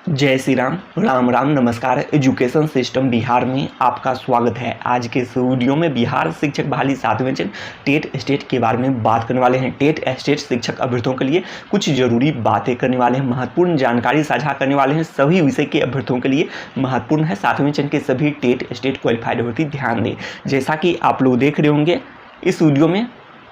जय श्री राम, राम राम, नमस्कार। Education system Bihar में आपका स्वागत है। आज के इस वीडियो में बिहार शिक्षक बहाली 7वें चरण टेट स्टेट के बारे में बात करने वाले हैं। टेट स्टेट शिक्षक अभ्यर्थियों के लिए कुछ जरूरी बातें करने वाले हैं, महत्वपूर्ण जानकारी साझा करने वाले हैं। सभी विषय के अभ्यर्थियों के लिए महत्वपूर्ण है। 7वें चरण के सभी टेट स्टेट क्वालिफाइड अभ्यर्थी ध्यान दें। जैसा कि आप लोग देख रहे होंगे, इस वीडियो में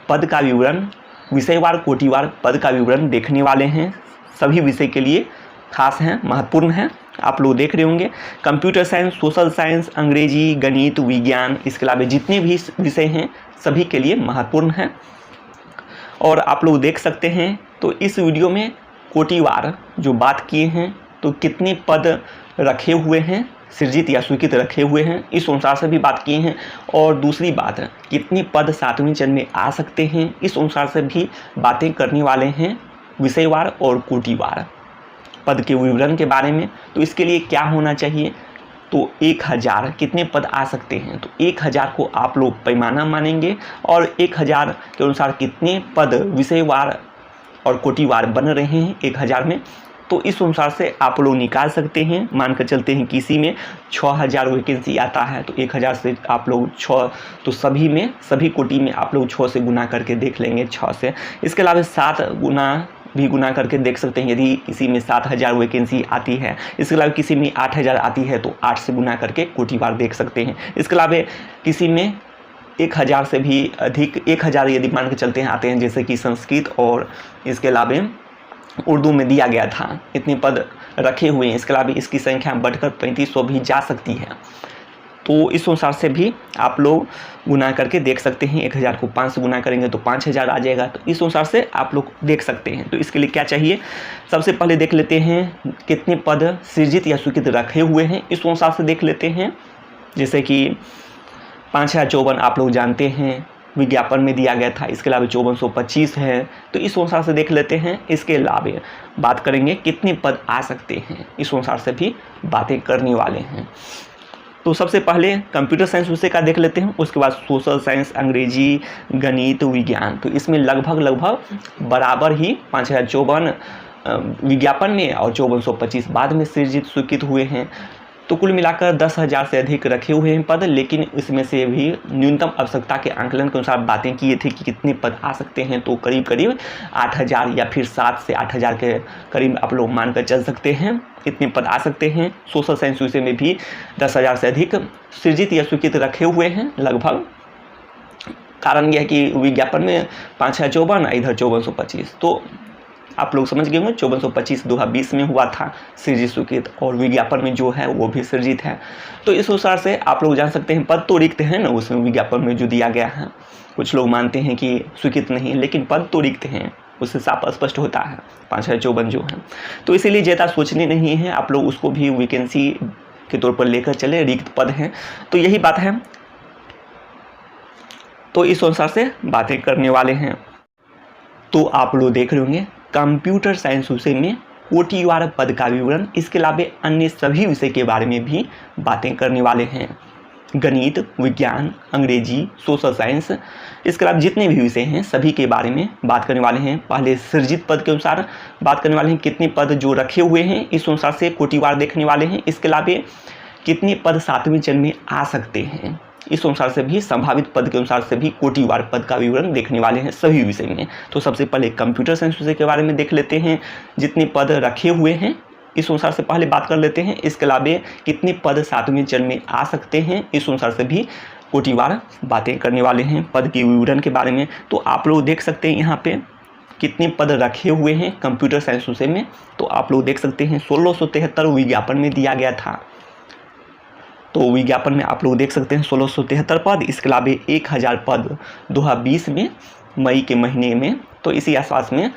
पद का विवरण, विषयवार कोटिवार पद का विवरण देखने वाले हैं। सभी विषय के लिए खास हैं, महत्वपूर्ण हैं। आप लोग देख रहे होंगे कंप्यूटर साइंस, सोशल साइंस, अंग्रेजी, गणित, विज्ञान, इसके अलावा जितने भी विषय हैं सभी के लिए महत्वपूर्ण हैं। और आप लोग देख सकते हैं तो इस वीडियो में कोटिवार जो बात किए हैं, तो कितने पद रखे हुए हैं, सृजित या स्वीकृत रखे हुए हैं, इस अनुसार से भी बात किए हैं। और दूसरी बात, कितने पद 7वें चरण में आ सकते हैं, इस अनुसार से भी बातें करने वाले हैं, विषयवार और कोटिवार पद के विवरण के बारे में। तो इसके लिए क्या होना चाहिए, तो 1000 कितने पद आ सकते हैं, तो 1000 को आप लोग पैमाना मानेंगे और 1000 के अनुसार कितने पद विषयवार और कोटिवार बन रहे हैं 1000 में, तो इस अनुसार से आप लोग निकाल सकते हैं। मानकर चलते हैं किसी में 6000 वैकेंसी आता है, तो 1000 से आप लोग 6, तो सभी में, सभी कोटि में आप लोग 6 से गुना करके देख लेंगे, 6 से। इसके अलावा 7 गुना भी गुना करके देख सकते हैं। यदि किसी में 7000 वैकेंसी आती है, इसके अलावा किसी में 8000 आती है, तो 8 से गुना करके कोटिवार देख सकते हैं। इसके अलावा किसी में 1000 से भी अधिक, 1000 यदि मान के चलते हैं आते हैं, जैसे कि संस्कृत और इसके अलावा उर्दू में दिया गया था, इतने पद रखे हुए हैं। इसके अलावा इसकी संख्या बढ़कर 3500 भी जा सकती है। तो इस अनुसार से भी आप लोग गुना करके देख सकते हैं। 1000 को 5 से गुना करेंगे तो 5000 आ जाएगा। तो इस अनुसार से आप लोग देख सकते हैं। तो इसके लिए क्या चाहिए, सबसे पहले देख लेते हैं कितने पद सृजित या स्वीकृत रखे हुए हैं, इस अनुसार से देख लेते हैं। जैसे कि 5054 आप लोग जानते हैं, विज्ञापन में दिया गया था। इसके अलावा 5425 है, तो इस अनुसार से देख लेते हैं। इसके अलावा बात करेंगे कितने पद आ सकते हैं, इस अनुसार से भी बातें करने वाले हैं। तो सबसे पहले कंप्यूटर साइंस विषय का देख लेते हैं, उसके बाद सोशल साइंस, अंग्रेजी, गणित, विज्ञान। तो इसमें लगभग बराबर ही 5054 विज्ञापन में और 5425 बाद में सृजित स्वीकृत हुए हैं। तो कुल मिलाकर 10,000 से अधिक रखे हुए हैं पद, लेकिन इसमें से भी न्यूनतम आवश्यकता के आंकलन के अनुसार बातें किए थे कि कितने पद आ सकते हैं। तो करीब करीब 8000 या फिर 7 से 8000 के करीब आप लोग मानकर चल सकते हैं, इतने पद आ सकते हैं। सोशल साइंस विषय में भी 10,000 से अधिक सृजित या स्वीकृत रखे हुए हैं लगभग। कारण यह है कि विज्ञापन में 5054, इधर 5425, तो आप लोग समझ गए होंगे। 5425 2020 में हुआ था सृजित स्वीकृत, और विज्ञापन में जो है वो भी सृजित है। तो इस अनुसार से आप लोग जान सकते हैं। पद तो रिक्त है ना उसमें, विज्ञापन में जो दिया गया है। कुछ लोग मानते हैं कि स्वीकृत नहीं, लेकिन पद तो रिक्त हैं, उससे साफ स्पष्ट होता है 5054 जो है। तो इसीलिए ज़्यादा सोचने नहीं है, आप लोग उसको भी वैकेंसी के तौर पर लेकर चले, रिक्त पद हैं। तो यही बात है, तो इस अनुसार से बातें करने वाले हैं। तो आप लोग देख रहे होंगे कंप्यूटर साइंस विषय में कोटिवार पद का विवरण, इसके अलावा अन्य सभी विषय के बारे में भी बातें करने वाले हैं। गणित, विज्ञान, अंग्रेजी, सोशल साइंस, इसके अलावा जितने भी विषय हैं सभी के बारे में बात करने वाले हैं। पहले सृजित पद के अनुसार बात करने वाले हैं, कितने पद जो रखे हुए हैं इस अनुसार से कोटिवार देखने वाले हैं। इसके अलावा कितने पद 7वें चरण में आ सकते हैं, इस अनुसार से भी, संभावित पद के अनुसार से भी कोटिवार पद का विवरण देखने वाले हैं सभी विषय में। तो सबसे पहले कंप्यूटर साइंस विषय के बारे में देख लेते हैं, जितने पद रखे हुए हैं इस अनुसार से पहले बात कर लेते हैं। इसके अलावा कितने पद 7वें चरण में आ सकते हैं, इस अनुसार से भी कोटिवार बातें करने वाले हैं पद के विवरण के बारे में। तो आप लोग देख सकते हैं यहाँ पे कितने पद रखे हुए हैं कंप्यूटर साइंस विषय में। तो आप लोग देख सकते हैं 1673 विज्ञापन में दिया गया था, तो विज्ञापन में आप लोग देख सकते हैं 1673 पद। इसके अलावा 1000 पद 2020 में मई के महीने में, तो इसी आसपास में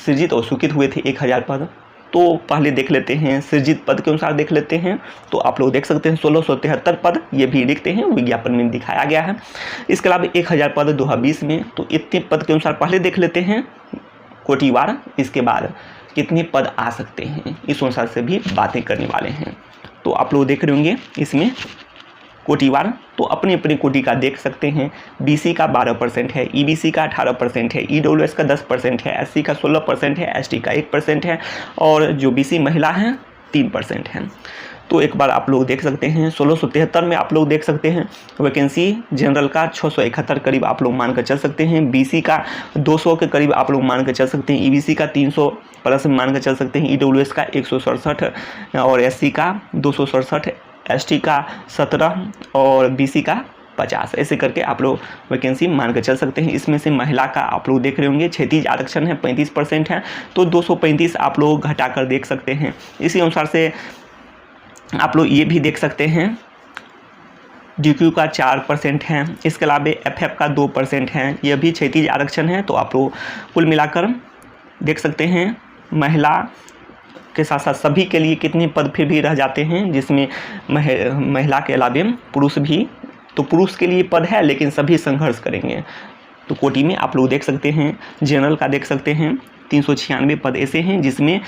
सृजित और स्वीकृत हुए थे 1000 पद। तो पहले देख लेते हैं सृजित पद के अनुसार देख लेते हैं। तो आप लोग देख सकते हैं 1673 पद, ये भी लिखते हैं, विज्ञापन में दिखाया गया है। इसके अलावा 1000 पद 2020 में, तो इतने पद के अनुसार पहले देख लेते हैं कोटिवार, इसके बाद कितने पद आ सकते हैं इस अनुसार से भी बातें करने वाले हैं। तो आप लोग देख रहे होंगे इसमें कोटिवार, तो अपनी अपनी कोटि का देख सकते हैं। बीसी का 12% है, ईबीसी का 18% है, ईडब्ल्यूएस का 10% है, एससी का 16% है, एसटी का 1% है, और जो बीसी महिला हैं 3% है। तो एक बार आप लोग देख सकते हैं 1673 में आप लोग देख सकते हैं वैकेंसी जनरल का 671 करीब आप लोग मान कर चल सकते हैं, बीसी का 200 के करीब आप लोग मान कर चल सकते हैं, ईबीसी का 300 प्लस मान कर चल सकते हैं, ईडब्ल्यूएस का 167 और एससी का 267, एसटी का 17 और बीसी का 50, ऐसे करके आप लोग वैकेंसी मान कर चल सकते हैं। इसमें से महिला का आप लोग देख रहे होंगे 36 आरक्षण है, 35% है, तो 235 आप लोग घटा कर देख सकते हैं। इसी अनुसार से आप लोग ये भी देख सकते हैं डीक्यू का 4% है, इसके अलावा एफएफ का 2% है, यह भी 36 आरक्षण है। तो आप लोग कुल मिलाकर देख सकते हैं महिला के साथ साथ सभी के लिए कितने पद फिर भी रह जाते हैं, जिसमें महिला के अलावा पुरुष भी, तो पुरुष के लिए पद है लेकिन सभी संघर्ष करेंगे। तो कोटी में आप लोग देख सकते हैं जनरल का देख सकते हैं 396 पद ऐसे हैं जिसमें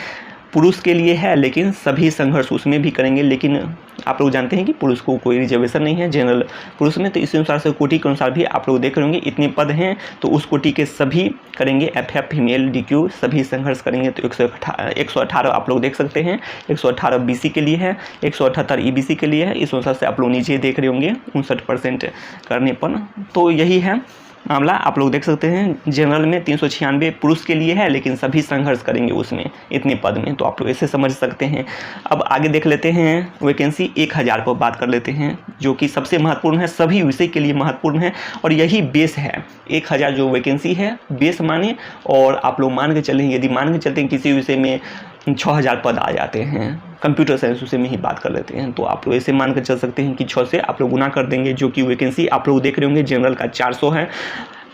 पुरुष के लिए है लेकिन सभी संघर्ष उसमें भी करेंगे, लेकिन आप लोग जानते हैं कि पुरुष को कोई रिजर्वेशन नहीं है जनरल पुरुष में। तो इस अनुसार से कोटी के अनुसार भी आप लोग देख रहे होंगे इतने पद हैं, तो उस कोटी के सभी करेंगे, एफएफ फीमेल डीक्यू सभी संघर्ष करेंगे। तो 118 आप लोग देख सकते हैं, 118 बीसी के लिए है, 178 ईबीसी के लिए है। इस अनुसार से आप लोग नीचे देख रहे होंगे 59% करने पर। तो यही है मामला, आप लोग देख सकते हैं जनरल में 396 पुरुष के लिए है लेकिन सभी संघर्ष करेंगे उसमें इतने पद में, तो आप लोग ऐसे समझ सकते हैं। अब आगे देख लेते हैं वैकेंसी 1000 पर बात कर लेते हैं, जो कि सबसे महत्वपूर्ण है, सभी विषय के लिए महत्वपूर्ण है और यही बेस है। 1000 जो वैकेंसी है बेस माने, और आप लोग मान के चलें, यदि मान के चलते हैं किसी विषय में 6000 पद आ जाते हैं, कंप्यूटर साइंस उसे में ही बात कर लेते हैं, तो आप लोग ऐसे मान कर चल सकते हैं कि 6 से आप लोग गुना कर देंगे, जो कि वैकेंसी आप लोग देख रहे होंगे जनरल का 400 है,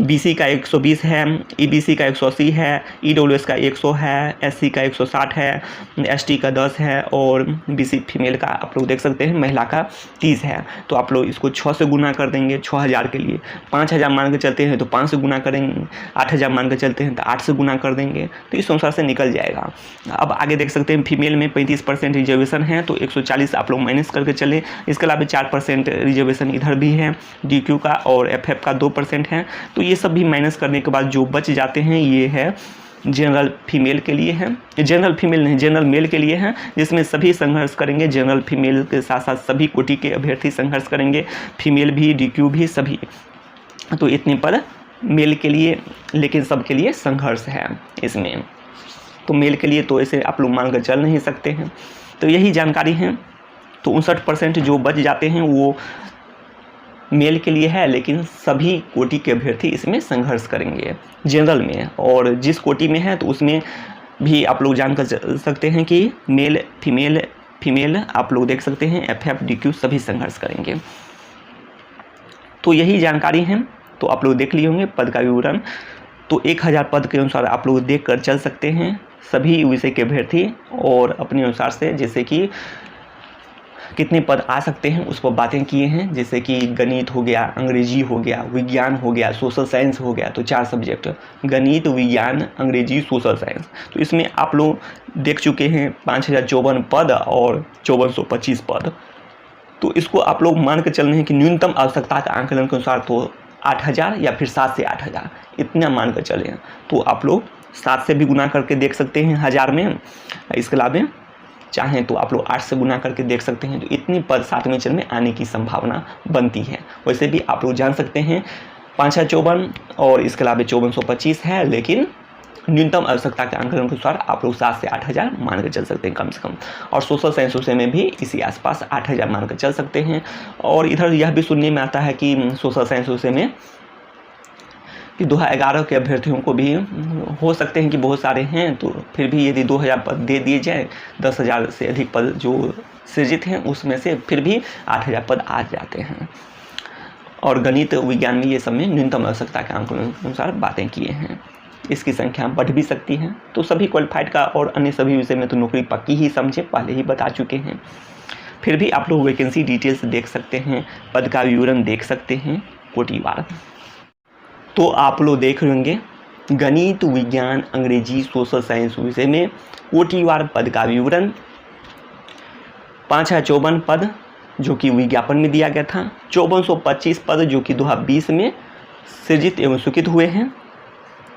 बीसी का 120 है, ईबीसी का 180 है, ईडब्ल्यूएस का 100 है, एससी का 160 है, एसटी का 10 है और बीसी फीमेल का आप लोग देख सकते हैं महिला का 30 है। तो आप लोग इसको 6 से गुना कर देंगे 6000 के लिए, 5000 मान के चलते हैं तो 5 से गुना करेंगे, 8000 मान के चलते हैं तो 8 से गुना कर देंगे, तो इस अनुसार से निकल जाएगा। अब आगे देख सकते हैं फीमेल में 35% रिजर्वेशन है, तो 140 आप लोग माइनस करके चले। इसके अलावा 4% रिजर्वेशन इधर भी है डीक्यू का, और एफएफ का 2% है। तो ये सब भी माइनस करने के बाद जो बच जाते हैं ये है जनरल फीमेल के लिए है, जनरल फीमेल नहीं जनरल मेल के लिए है, जिसमें सभी संघर्ष करेंगे। जनरल फीमेल के साथ साथ सभी कोटि के अभ्यर्थी संघर्ष करेंगे, फीमेल भी डीक्यू भी सभी। तो इतने पद मेल के लिए, लेकिन सबके लिए संघर्ष है इसमें। तो मेल के लिए तो ऐसे आप लोग मान कर चल नहीं सकते हैं। तो यही जानकारी है। तो 59% जो बच जाते हैं वो मेल के लिए है, लेकिन सभी कोटि के अभ्यर्थी इसमें संघर्ष करेंगे जनरल में, और जिस कोटि में है तो उसमें भी आप लोग जान कर सकते हैं कि मेल फीमेल आप लोग देख सकते हैं, एफएफ डीक्यू सभी संघर्ष करेंगे। तो यही जानकारी है। तो आप लोग देख लिए होंगे पद का विवरण। तो 1000 पद के अनुसार आप लोग देख कर चल सकते हैं सभी विषय के अभ्यर्थी, और अपने अनुसार से जैसे कि कितने पद आ सकते हैं उस पर बातें किए हैं, जैसे कि गणित हो गया, अंग्रेजी हो गया, विज्ञान हो गया, सोशल साइंस हो गया। तो 4 सब्जेक्ट, गणित, विज्ञान, अंग्रेजी, सोशल साइंस। तो इसमें आप लोग देख चुके हैं 5054 पद और 5425 पद। तो इसको आप लोग मान के चल रहे हैं कि न्यूनतम आवश्यकता का आंकलन के अनुसार तो 8000 या फिर 7 से 8000 इतना मान कर चले। तो आप लोग 7 से भी गुना करके देख सकते हैं 1000 में। इसके अलावा चाहें तो आप लोग 8 से गुना करके देख सकते हैं। तो इतनी पद 7वें चरण में आने की संभावना बनती है। वैसे भी आप लोग जान सकते हैं 5054 और इसके अलावा 5425 है, लेकिन न्यूनतम आवश्यकता के आंकलन के अनुसार आप लोग 7 से 8000 मान कर चल सकते हैं कम से कम। और सोशल साइंस विषय में भी इसी आसपास 8000 मान कर चल सकते हैं। और इधर यह भी सुनने में आता है कि सोशल साइंस विषय में कि 2011 के अभ्यर्थियों को भी हो सकते हैं कि बहुत सारे हैं, तो फिर भी यदि 2000 पद दे दिए जाए, 10,000 से अधिक पद जो सृजित हैं उसमें से फिर भी 8000 पद आ जाते हैं। और गणित विज्ञान में ये सब में न्यूनतम आवश्यकता के आंकलन के अनुसार बातें किए हैं। इसकी संख्या बढ़ भी सकती है। तो सभी क्वालिफाइड का और अन्य सभी विषय में तो नौकरी पक्की ही समझे, पहले ही बता चुके हैं। फिर भी आप लोग वैकेंसी डिटेल्स देख सकते हैं, पद का विवरण देख सकते हैं कोटिवार। तो आप लोग देख रहे होंगे गणित, विज्ञान, अंग्रेजी, सोशल साइंस विषय में कोटिवार पद का विवरण। 5054 पद जो कि विज्ञापन में दिया गया था, 5425 पद जो कि 2020 में सृजित एवं स्वीकृत हुए हैं।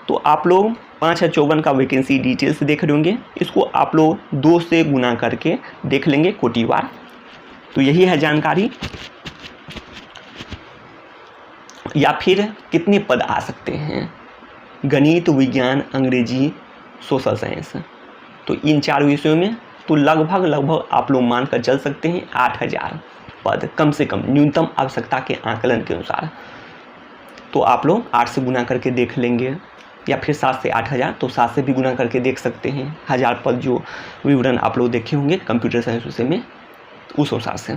तो आप लोग 5054 का वैकेंसी डिटेल्स देख रहे होंगे, इसको आप लोग 2 से गुना करके देख लेंगे कोटिवार। तो यही है जानकारी। या फिर कितने पद आ सकते हैं, गणित, विज्ञान, अंग्रेजी, सोशल साइंस, तो इन 4 विषयों में तो लगभग आप लोग मान कर चल सकते हैं 8000 पद कम से कम न्यूनतम आवश्यकता के आकलन के अनुसार। तो आप लोग 8 से गुना करके देख लेंगे, या फिर 7 से 8000, तो 7 से भी गुना करके देख सकते हैं। 1000 पद जो विवरण आप लोग देखे होंगे कंप्यूटर साइंस विषय में, उस अनुसार से।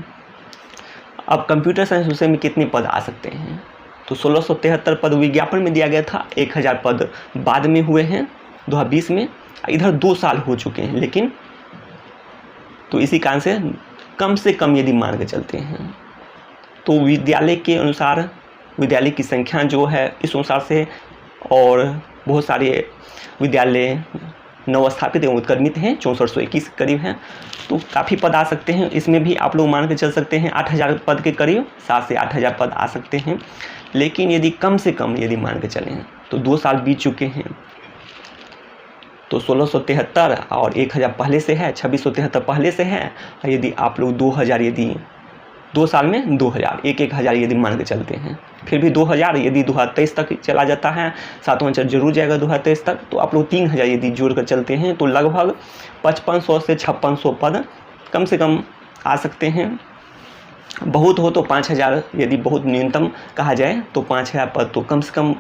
अब कंप्यूटर साइंस विषय में कितने पद आ सकते हैं, तो 1673 पद विज्ञापन में दिया गया था, 1000 पद बाद में हुए हैं 2020 में, इधर 2 साल हो चुके हैं। लेकिन तो इसी कारण से कम यदि मान के चलते हैं तो विद्यालय के अनुसार, विद्यालय की संख्या जो है इस अनुसार से, और बहुत सारे विद्यालय नवस्थापित एवं उत्क्रमित हैं, 6421 करीब हैं, तो काफ़ी पद आ सकते हैं। इसमें भी आप लोग मान के चल सकते हैं 8000 पद के करीब, 7 से 8000 पद आ सकते हैं। लेकिन यदि कम से कम यदि मान के चलें तो 2 साल बीत चुके हैं, तो 1673 और 1000 पहले से है, 2673 पहले से है। और यदि आप लोग 2000, यदि 2 साल में 2000, 1000 यदि मान के चलते हैं, फिर भी 2000 यदि 2023 तक चला जाता है, 7वां चरण जरूर जाएगा 2023 तक, तो आप लोग 3000 यदि जोड़ कर चलते हैं तो लगभग 5500 से 5600 पद कम से कम आ सकते हैं। बहुत हो तो 5000, यदि बहुत न्यूनतम कहा जाए तो 5000 पद तो कम से कम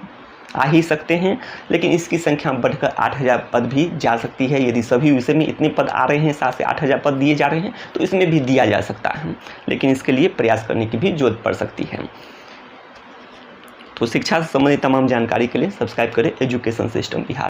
आ ही सकते हैं। लेकिन इसकी संख्या बढ़कर 8000 पद भी जा सकती है। यदि सभी विषय में इतने पद आ रहे हैं, 7 से 8000 पद दिए जा रहे हैं, तो इसमें भी दिया जा सकता है। लेकिन इसके लिए प्रयास करने की भी जरूरत पड़ सकती है। तो शिक्षा से संबंधित तमाम जानकारी के लिए सब्सक्राइब करें एजुकेशन सिस्टम बिहार।